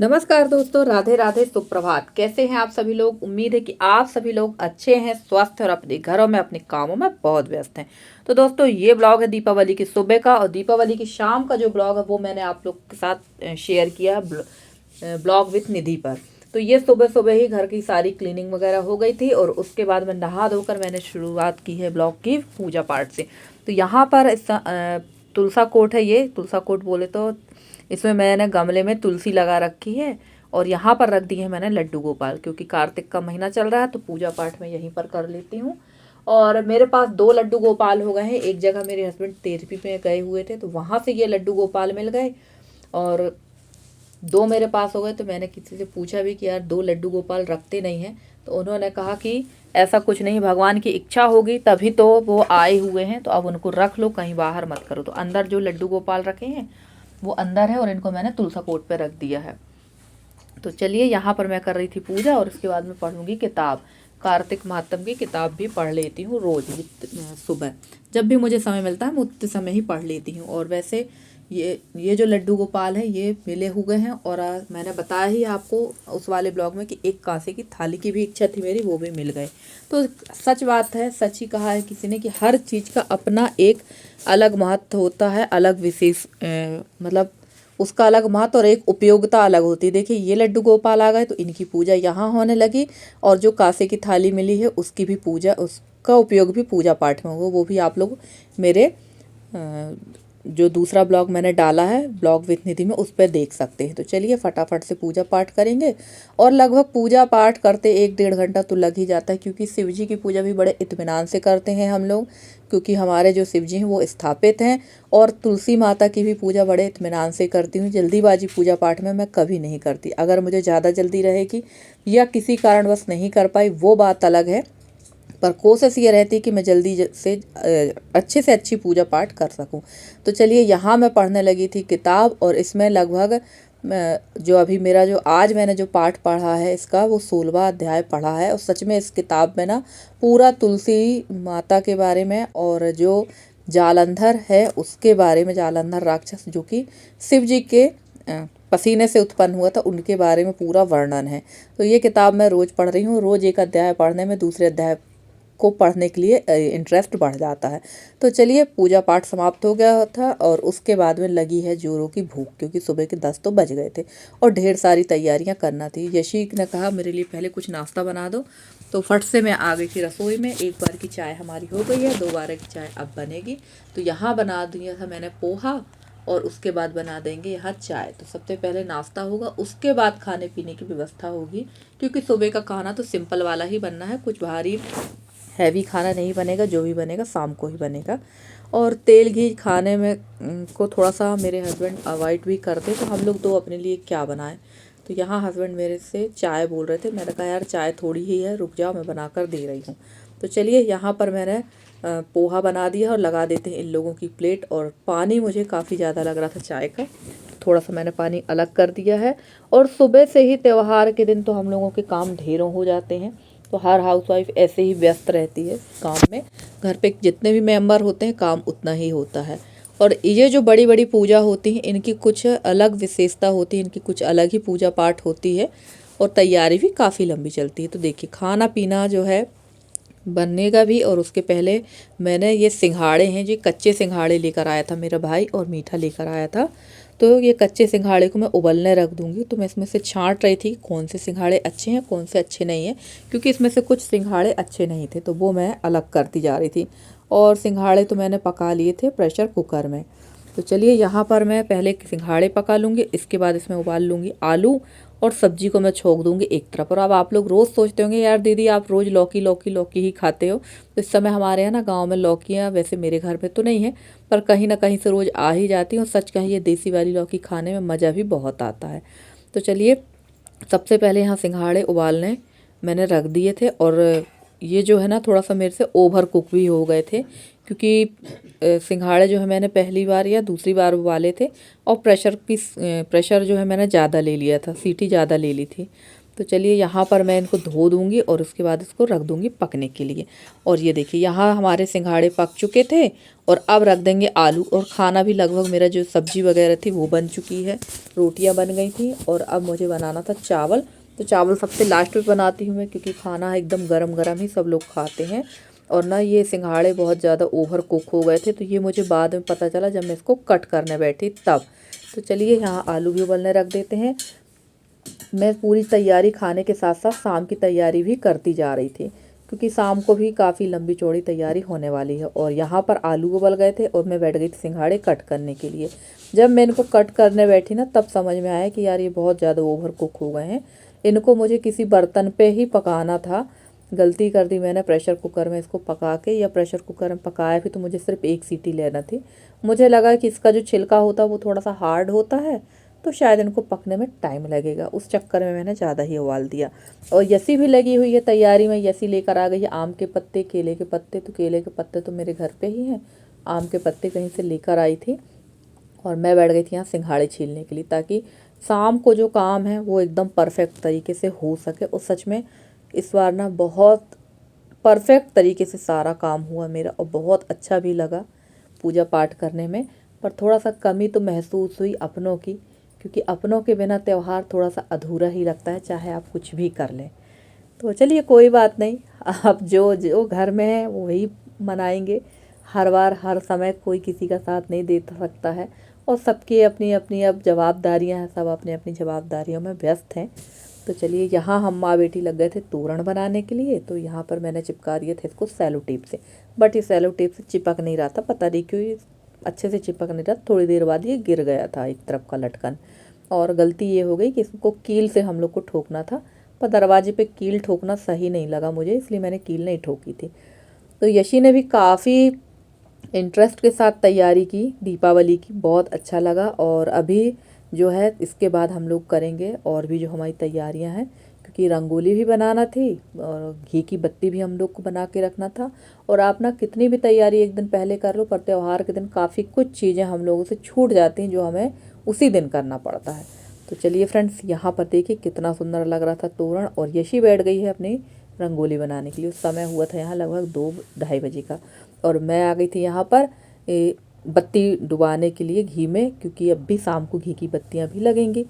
नमस्कार दोस्तों, राधे राधे, सुप्रभात। कैसे हैं आप सभी लोग। उम्मीद है कि आप सभी लोग अच्छे हैं, स्वस्थ हैं और अपने घरों में अपने कामों में बहुत व्यस्त हैं। तो दोस्तों, ये ब्लॉग है दीपावली की सुबह का, और दीपावली की शाम का जो ब्लॉग है वो मैंने आप लोग के साथ शेयर किया है ब्लॉग विथ निधि पर। तो ये सुबह सुबह ही घर की सारी क्लीनिंग वगैरह हो गई थी, और उसके बाद मैं नहा धोकर मैंने शुरुआत की है ब्लॉग की पूजा पाठ से। तो यहाँ पर तुलसा कोट है, ये तुलसा कोट बोले तो इसमें मैंने गमले में तुलसी लगा रखी है, और यहाँ पर रख दिए हैं मैंने लड्डू गोपाल, क्योंकि कार्तिक का महीना चल रहा है तो पूजा पाठ मैं यहीं पर कर लेती हूँ। और मेरे पास 2 लड्डू गोपाल हो गए हैं। एक जगह मेरे हस्बैंड थेरेपी में गए हुए थे तो वहाँ से ये लड्डू गोपाल मिल गए, और 2 मेरे पास हो गए। तो मैंने किसी से पूछा भी कि यार 2 लड्डू गोपाल रखते नहीं हैं, तो उन्होंने कहा कि ऐसा कुछ नहीं, भगवान की इच्छा होगी तभी तो वो आए हुए हैं, तो अब उनको रख लो, कहीं बाहर मत करो। तो अंदर जो लड्डू गोपाल रखे हैं वो अंदर है, और इनको मैंने तुलसा कोट पे रख दिया है। तो चलिए, यहाँ पर मैं कर रही थी पूजा, और उसके बाद मैं पढ़ूंगी किताब। कार्तिक महात्म की किताब भी पढ़ लेती हूँ रोज सुबह, जब भी मुझे समय मिलता है मैं उतने समय ही पढ़ लेती हूँ। और वैसे ये जो लड्डू गोपाल है ये मिले हुए हैं, और मैंने बताया ही आपको उस वाले ब्लॉग में कि एक कांसे की थाली की भी इच्छा थी मेरी, वो भी मिल गए। तो सच बात है, सच ही कहा है किसी ने कि हर चीज़ का अपना एक अलग महत्व होता है, अलग विशेष मतलब उसका अलग महत्व और एक उपयोगिता अलग होती है। देखिए, ये लड्डू गोपाल आ गए तो इनकी पूजा यहाँ होने लगी, और जो कांसे की थाली मिली है उसकी भी पूजा, उसका उपयोग भी पूजा पाठ में होगा। वो भी आप लोग मेरे जो दूसरा ब्लॉग मैंने डाला है ब्लॉग विथ निधि में, उस पर देख सकते हैं। तो चलिए फटाफट से पूजा पाठ करेंगे, और लगभग पूजा पाठ करते 1-1.5 घंटा तो लग ही जाता है, क्योंकि शिव जी की पूजा भी बड़े इत्मीनान से करते हैं हम लोग, क्योंकि हमारे जो शिव जी हैं वो स्थापित हैं। और तुलसी माता की भी पूजा बड़े इत्मीनान से करती हूँ। जल्दीबाजी पूजा पाठ में मैं कभी नहीं करती। अगर मुझे ज़्यादा जल्दी रहेगी या किसी कारणवश नहीं कर पाई वो बात अलग है, पर कोशिश ये रहती है कि मैं जल्दी से अच्छे से अच्छी पूजा पाठ कर सकूं। तो चलिए, यहाँ मैं पढ़ने लगी थी किताब, और इसमें लगभग जो अभी मेरा जो आज मैंने जो पाठ पढ़ा है इसका वो 16वां अध्याय पढ़ा है। और सच में इस किताब में ना पूरा तुलसी माता के बारे में, और जो जालंधर है उसके बारे में, जालंधर राक्षस जो कि शिव जी के पसीने से उत्पन्न हुआ था, उनके बारे में पूरा वर्णन है। तो ये किताब मैं रोज़ पढ़ रही हूँ। रोज़ एक अध्याय पढ़ने में दूसरे अध्याय को पढ़ने के लिए इंटरेस्ट बढ़ जाता है। तो चलिए, पूजा पाठ समाप्त हो गया था, और उसके बाद में लगी है जोरों की भूख, क्योंकि सुबह के 10 तो बज गए थे और ढेर सारी तैयारियां करना थी। यशी ने कहा मेरे लिए पहले कुछ नाश्ता बना दो, तो फट से मैं आ गई थी रसोई में। एक बार की चाय हमारी हो गई है, 2 बार की चाय अब बनेगी। तो यहाँ बना दिया था मैंने पोहा, और उसके बाद बना देंगे यहाँ चाय। तो सबसे पहले नाश्ता होगा, उसके बाद खाने पीने की व्यवस्था होगी, क्योंकि सुबह का खाना तो सिंपल वाला ही बनना है, कुछ भारी हैवी खाना नहीं बनेगा। जो भी बनेगा शाम को ही बनेगा। और तेल घी खाने में को थोड़ा सा मेरे हस्बैंड अवॉइड भी करते, तो हम लोग 2 अपने लिए क्या बनाएं। तो यहाँ हस्बैंड मेरे से चाय बोल रहे थे, मैंने कहा यार चाय थोड़ी ही है, रुक जाओ मैं बना कर दे रही हूँ। तो चलिए, यहाँ पर मैंने पोहा बना दिया, और लगा देते हैं इन लोगों की प्लेट। और पानी मुझे काफ़ी ज़्यादा लग रहा था चाय का, थोड़ा सा मैंने पानी अलग कर दिया है। और सुबह से ही त्यौहार के दिन तो हम लोगों के काम ढेरों हो जाते हैं, तो हर हाउसवाइफ ऐसे ही व्यस्त रहती है काम में। घर पे जितने भी मेंबर होते हैं काम उतना ही होता है। और ये जो बड़ी बड़ी पूजा होती हैं इनकी कुछ अलग विशेषता होती है, इनकी कुछ अलग ही पूजा पाठ होती है, और तैयारी भी काफ़ी लंबी चलती है। तो देखिए, खाना पीना जो है बनने का भी, और उसके पहले मैंने ये सिंघाड़े हैं जी, कच्चे सिंघाड़े लेकर आया था मेरा भाई, और मीठा लेकर आया था। तो ये कच्चे सिंघाड़े को मैं उबलने रख दूंगी। तो मैं इसमें से छांट रही थी कौन से सिंघाड़े अच्छे हैं कौन से अच्छे नहीं हैं, क्योंकि इसमें से कुछ सिंघाड़े अच्छे नहीं थे, तो वो मैं अलग करती जा रही थी। और सिंघाड़े तो मैंने पका लिए थे प्रेशर कुकर में। तो चलिए, यहाँ पर मैं पहले सिंघाड़े पका लूँगी, इसके बाद इसमें उबाल लूँगी आलू, और सब्जी को मैं छोंक दूंगी एक तरफ। और अब आप लोग रोज़ सोचते होंगे यार दीदी आप रोज़ लौकी लौकी लौकी ही खाते हो। तो इस समय हमारे यहाँ ना गांव में लौकियाँ, वैसे मेरे घर पे तो नहीं है, पर कहीं ना कहीं से रोज़ आ ही जाती हैं। और सच कहीं ये देसी वाली लौकी खाने में मज़ा भी बहुत आता है। तो चलिए, सबसे पहले यहाँ सिंघाड़े उबालने मैंने रख दिए थे, और ये जो है ना थोड़ा सा मेरे से ओवर कुक भी हो गए थे, क्योंकि सिंघाड़े जो है मैंने पहली बार या दूसरी बार उबाले थे, और प्रेशर जो है मैंने ज़्यादा ले लिया था, सीटी ज़्यादा ले ली थी। तो चलिए यहाँ पर मैं इनको धो दूँगी और उसके बाद इसको रख दूँगी पकने के लिए। और ये देखिए यहाँ हमारे सिंघाड़े पक चुके थे और अब रख देंगे आलू। और खाना भी लगभग मेरा जो सब्जी वगैरह थी वो बन चुकी है, रोटियाँ बन गई थी और अब मुझे बनाना था चावल। तो चावल सबसे लास्ट में बनाती हूँ मैं, क्योंकि खाना एकदम गरम गरम ही सब लोग खाते हैं। और ना ये सिंघाड़े बहुत ज़्यादा ओवर कुक हो गए थे, तो ये मुझे बाद में पता चला जब मैं इसको कट करने बैठी तब। तो चलिए यहाँ आलू भी उबलने रख देते हैं। मैं पूरी तैयारी खाने के साथ साथ शाम की तैयारी भी करती जा रही थी, क्योंकि शाम को भी काफ़ी लंबी चौड़ी तैयारी होने वाली है। और यहाँ पर आलू उबल गए थे और मैं बैठ गई थी सिंघाड़े कट करने के लिए। जब मैं इनको कट करने बैठी ना, तब समझ में आया कि यार ये बहुत ज़्यादा ओवर कुक हो गए हैं, इनको मुझे किसी बर्तन पे ही पकाना था। गलती कर दी मैंने, प्रेशर कुकर में इसको पका के, या प्रेशर कुकर में पकाया भी तो मुझे सिर्फ एक सीटी लेना थी। मुझे लगा कि इसका जो छिलका होता है वो थोड़ा सा हार्ड होता है, तो शायद इनको पकने में टाइम लगेगा, उस चक्कर में मैंने ज़्यादा ही उबाल दिया। और यसी भी लगी हुई है तैयारी में, यसी लेकर आ गई है आम के पत्ते, केले के पत्ते। तो केले के पत्ते तो मेरे घर पे ही हैं, आम के पत्ते कहीं से लेकर आई थी। और मैं बैठ गई थी यहाँ सिंघाड़े छीलने के लिए, ताकि शाम को जो काम है वो एकदम परफेक्ट तरीके से हो सके। और सच में इस बार ना बहुत परफेक्ट तरीके से सारा काम हुआ मेरा, और बहुत अच्छा भी लगा पूजा पाठ करने में। पर थोड़ा सा कमी तो महसूस हुई अपनों की, क्योंकि अपनों के बिना त्यौहार थोड़ा सा अधूरा ही लगता है, चाहे आप कुछ भी कर लें। तो चलिए कोई बात नहीं, अब जो जो घर में है वही मनाएंगे। हर बार हर समय कोई किसी का साथ नहीं दे सकता है, और सबकी अपनी अपनी अब जवाबदारियां हैं, सब अपनी अपनी जवाबदारियों में व्यस्त हैं। तो चलिए यहाँ हम माँ बेटी लग गए थे तोरण बनाने के लिए। तो यहाँ पर मैंने चिपका दिए थे इसको सेलो टेप से, बट ये सेलो टेप से चिपक नहीं रहा था, पता नहीं क्यों ये अच्छे से चिपक नहीं रहा। थोड़ी देर बाद ये गिर गया था एक तरफ का लटकन, और गलती ये हो गई कि इसको कील से हम लोग को ठोकना था, पर दरवाजे पे कील ठोकना सही नहीं लगा मुझे, इसलिए मैंने कील नहीं ठोकी थी। तो यशी ने भी काफ़ी इंटरेस्ट के साथ तैयारी की दीपावली की, बहुत अच्छा लगा। और अभी जो है इसके बाद हम लोग करेंगे और भी जो हमारी तैयारियां हैं, क्योंकि रंगोली भी बनाना थी और घी की बत्ती भी हम लोग को बना के रखना था। और आप ना कितनी भी तैयारी एक दिन पहले कर लो, पर त्यौहार के दिन काफ़ी कुछ चीज़ें हम लोगों से छूट जाती हैं जो हमें उसी दिन करना पड़ता है। तो चलिए फ्रेंड्स, यहाँ पर देखिए कितना सुंदर लग रहा था तोरण, और यशी बैठ गई है अपनी रंगोली बनाने के लिए। उस समय हुआ था यहाँ लगभग 2-2:30 बजे का, और मैं आ गई थी यहाँ पर बत्ती डुबाने के लिए घी में, क्योंकि अब भी शाम को घी की बत्तियाँ भी लगेंगी।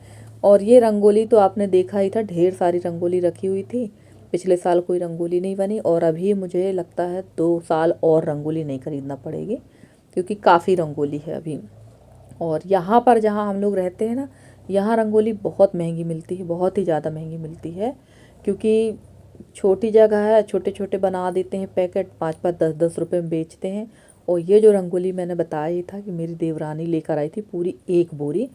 और ये रंगोली तो आपने देखा ही था, ढेर सारी रंगोली रखी हुई थी। पिछले साल कोई रंगोली नहीं बनी, और अभी मुझे लगता है 2 साल और रंगोली नहीं खरीदना पड़ेगी, क्योंकि काफ़ी रंगोली है अभी। और यहाँ पर जहाँ हम लोग रहते हैं ना, यहाँ रंगोली बहुत महंगी मिलती है, बहुत ही ज़्यादा महंगी मिलती है, क्योंकि छोटी जगह है, छोटे छोटे बना देते हैं पैकेट, 5-5 10-10 रुपए में बेचते हैं। और ये जो रंगोली मैंने बताया ही था कि मेरी देवरानी लेकर आई थी पूरी 1 बोरी,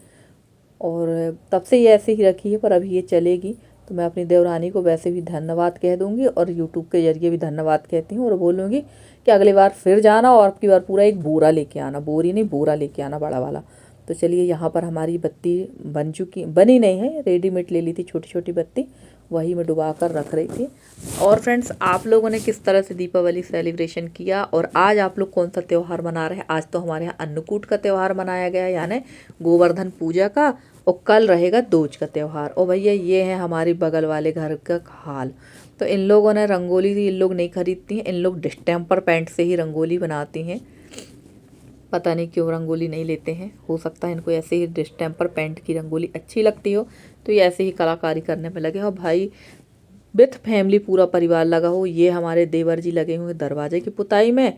और तब से ये ऐसे ही रखी है, पर अभी ये चलेगी। तो मैं अपनी देवरानी को वैसे भी धन्यवाद कह दूंगी, और यूट्यूब के जरिए भी धन्यवाद कहती हूँ, और बोलूँगी कि अगली बार फिर जाना और अब की बार पूरा 1 बोरा लेके आना, बोरी नहीं बोरा लेके आना, बड़ा वाला। तो चलिए यहाँ पर हमारी बत्ती बनी नहीं है, रेडीमेड ले ली थी छोटी छोटी बत्ती, वही मैं डुबा कर रख रही थी। और फ्रेंड्स, आप लोगों ने किस तरह से दीपावली सेलिब्रेशन किया, और आज आप लोग कौन सा त्यौहार मना रहे हैं? आज तो हमारे यहाँ अन्नकूट का त्यौहार मनाया गया, यानी गोवर्धन पूजा का, और कल रहेगा दोज का त्यौहार। और भैया ये है हमारे बगल वाले घर का हाल। तो इन लोगों ने रंगोली इन लोग नहीं खरीदती हैं, इन लोग डिस्टेम्पर पेंट से ही रंगोली बनाती हैं। पता नहीं क्यों रंगोली नहीं लेते हैं, हो सकता है इनको ऐसे ही डिस्टेम्पर पेंट की रंगोली अच्छी लगती हो, तो ये ऐसे ही कलाकारी करने में लगे हो। भाई विथ फैमिली पूरा परिवार लगा हो। ये हमारे देवर जी लगे हुए दरवाजे की पुताई में,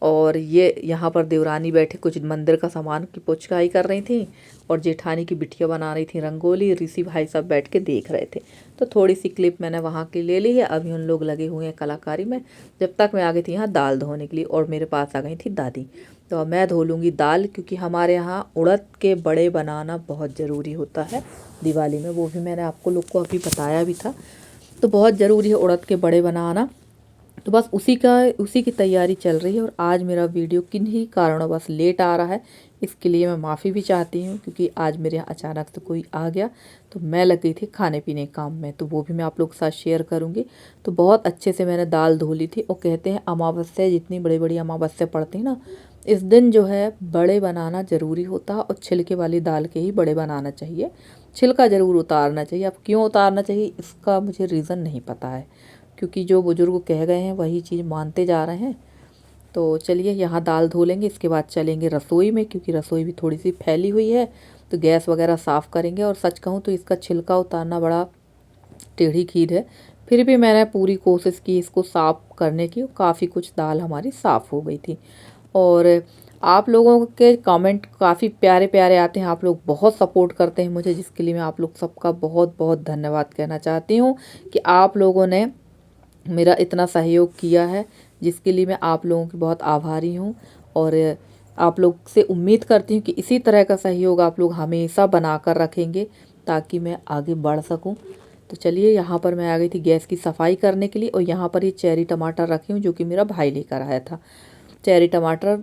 और ये यहाँ पर देवरानी बैठे कुछ मंदिर का सामान की पुछकाई कर रही थी, और जेठानी की बिटिया बना रही थी रंगोली। ऋषि भाई सब बैठ के देख रहे थे। तो थोड़ी सी क्लिप मैंने वहाँ की ले ली है। अभी उन लोग लगे हुए हैं कलाकारी में। जब तक मैं आ गई थी यहाँ दाल धोने के लिए, और मेरे पास आ गई थी दादी। तो अब मैं धो लूँगी दाल, क्योंकि हमारे यहाँ उड़द के बड़े बनाना बहुत ज़रूरी होता है दिवाली में। वो भी मैंने आपको लोग को अभी बताया भी था। तो बहुत ज़रूरी है उड़द के बड़े बनाना। तो बस उसी की तैयारी चल रही है। और आज मेरा वीडियो किन्हीं कारणों बस लेट आ रहा है, इसके लिए मैं माफ़ी भी चाहती हूँ, क्योंकि आज मेरे यहाँ अचानक से कोई आ गया तो मैं लग गई थी खाने पीने के काम में, तो वो भी मैं आप लोग के साथ शेयर करूँगी। तो बहुत अच्छे से मैंने दाल धो ली थी। और कहते हैं अमावस्या, जितनी बड़ी बड़ी अमावस्या पड़ती है ना, इस दिन जो है बड़े बनाना ज़रूरी होता है, और छिलके वाली दाल के ही बड़े बनाना चाहिए। छिलका ज़रूर उतारना चाहिए। अब क्यों उतारना चाहिए इसका मुझे रीज़न नहीं पता है, क्योंकि जो बुज़ुर्ग कह गए हैं वही चीज़ मानते जा रहे हैं। तो चलिए यहाँ दाल धो लेंगे, इसके बाद चलेंगे रसोई में, क्योंकि रसोई भी थोड़ी सी फैली हुई है। तो गैस वगैरह साफ़ करेंगे। और सच कहूँ तो इसका छिलका उतारना बड़ा टेढ़ी खीर है, फिर भी मैंने पूरी कोशिश की इसको साफ़ करने की। काफ़ी कुछ दाल हमारी साफ़ हो गई थी। और आप लोगों के कमेंट काफ़ी प्यारे प्यारे आते हैं, आप लोग बहुत सपोर्ट करते हैं मुझे, जिसके लिए मैं आप लोग सबका बहुत बहुत धन्यवाद कहना चाहती हूँ कि आप लोगों ने मेरा इतना सहयोग किया है, जिसके लिए मैं आप लोगों की बहुत आभारी हूँ। और आप लोग से उम्मीद करती हूँ कि इसी तरह का सहयोग आप लोग हमेशा बना कर रखेंगे, ताकि मैं आगे बढ़ सकूँ। तो चलिए यहाँ पर मैं आ गई थी गैस की सफाई करने के लिए। और यहाँ पर ये चेरी टमाटर रखी हूँ, जो कि मेरा भाई लेकर आया था। चेरी टमाटर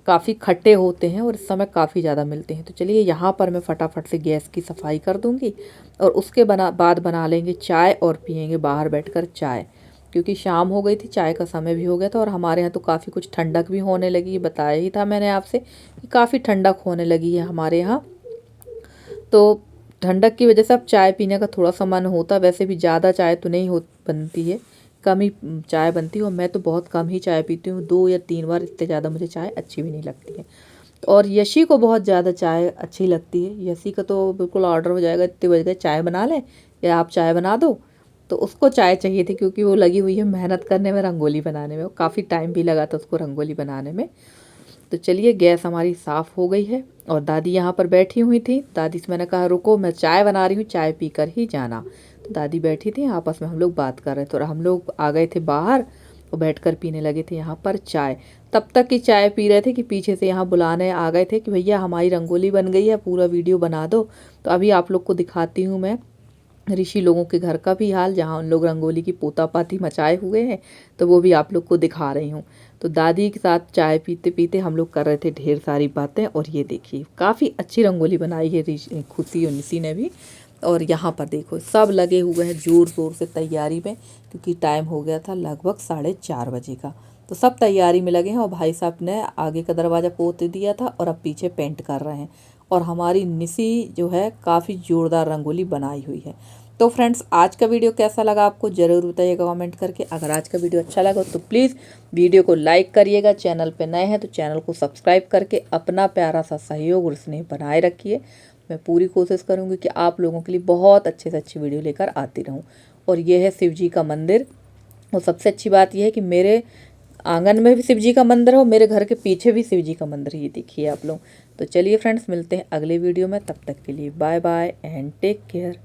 काफ़ी खट्टे होते हैं और इस समय काफ़ी ज़्यादा मिलते हैं। तो चलिए यहाँ पर मैं फटाफट से गैस की सफाई कर दूँगी, और उसके बाद बना लेंगे चाय और पियेंगे बाहर बैठकर चाय, क्योंकि शाम हो गई थी, चाय का समय भी हो गया था। और हमारे यहाँ तो काफ़ी कुछ ठंडक भी होने लगी, बताया ही था मैंने आपसे कि काफ़ी ठंडक होने लगी है हमारे यहाँ। तो ठंडक की वजह से अब चाय पीने का थोड़ा सा मन होता। वैसे भी ज़्यादा चाय तो नहीं हो बनती है, कम ही चाय बनती है। और मैं तो बहुत कम ही चाय पीती हूँ, 2 या 3 बार, इससे ज़्यादा मुझे चाय अच्छी भी नहीं लगती है। और यशी को बहुत ज़्यादा चाय अच्छी लगती है। यशी का तो बिल्कुल ऑर्डर हो जाएगा, इतने बज गए चाय बना लें, या आप चाय बना दो। तो उसको चाय चाहिए थी, क्योंकि वो लगी हुई है मेहनत करने में, रंगोली बनाने में। काफ़ी टाइम भी लगा था उसको रंगोली बनाने में। तो चलिए गैस हमारी साफ़ हो गई है, और दादी यहाँ पर बैठी हुई थी। दादी से मैंने कहा रुको, मैं चाय बना रही हूँ, चाय पीकर ही जाना। तो दादी बैठी थी, आपस में हम लोग बात कर रहे थे। और हम लोग आ गए थे बाहर और बैठकर पीने लगे थे यहाँ पर चाय। तब तक की चाय पी रहे थे कि पीछे से यहाँ बुलाने आ गए थे कि भैया हमारी रंगोली बन गई है, पूरा वीडियो बना दो। तो अभी आप लोग को दिखाती हूँ मैं ऋषि लोगों के घर का भी हाल, जहाँ उन लोग रंगोली की पोतापाती मचाए हुए हैं। तो वो भी आप लोग को दिखा रही हूँ। तो दादी के साथ चाय पीते पीते हम लोग कर रहे थे ढेर सारी बातें। और ये देखिए काफ़ी अच्छी रंगोली बनाई है खुशी और निशी ने भी। और यहाँ पर देखो सब लगे हुए हैं ज़ोर शोर से तैयारी में, क्योंकि टाइम हो गया था लगभग 4:30 बजे का। तो सब तैयारी में लगे हैं। और भाई साहब ने आगे का दरवाज़ा पोत दिया था, और अब पीछे पेंट कर रहे हैं। और हमारी निशी जो है काफ़ी ज़ोरदार रंगोली बनाई हुई है। तो फ्रेंड्स, आज का वीडियो कैसा लगा आपको ज़रूर बताइएगा कमेंट करके। अगर आज का वीडियो अच्छा लगा तो प्लीज़ वीडियो को लाइक करिएगा। चैनल पे नए हैं तो चैनल को सब्सक्राइब करके अपना प्यारा सा सहयोग और स्नेह बनाए रखिए। मैं पूरी कोशिश करूँगी कि आप लोगों के लिए बहुत अच्छे से अच्छी वीडियो लेकर आती रहूँ। और ये है शिव जी का मंदिर। और सबसे अच्छी बात यह है कि मेरे आंगन में भी शिव जी का मंदिर है, और मेरे घर के पीछे भी शिव जी का मंदिर है। ये देखिए आप लोग। तो चलिए फ्रेंड्स, मिलते हैं अगले वीडियो में। तब तक के लिए bye bye and take care.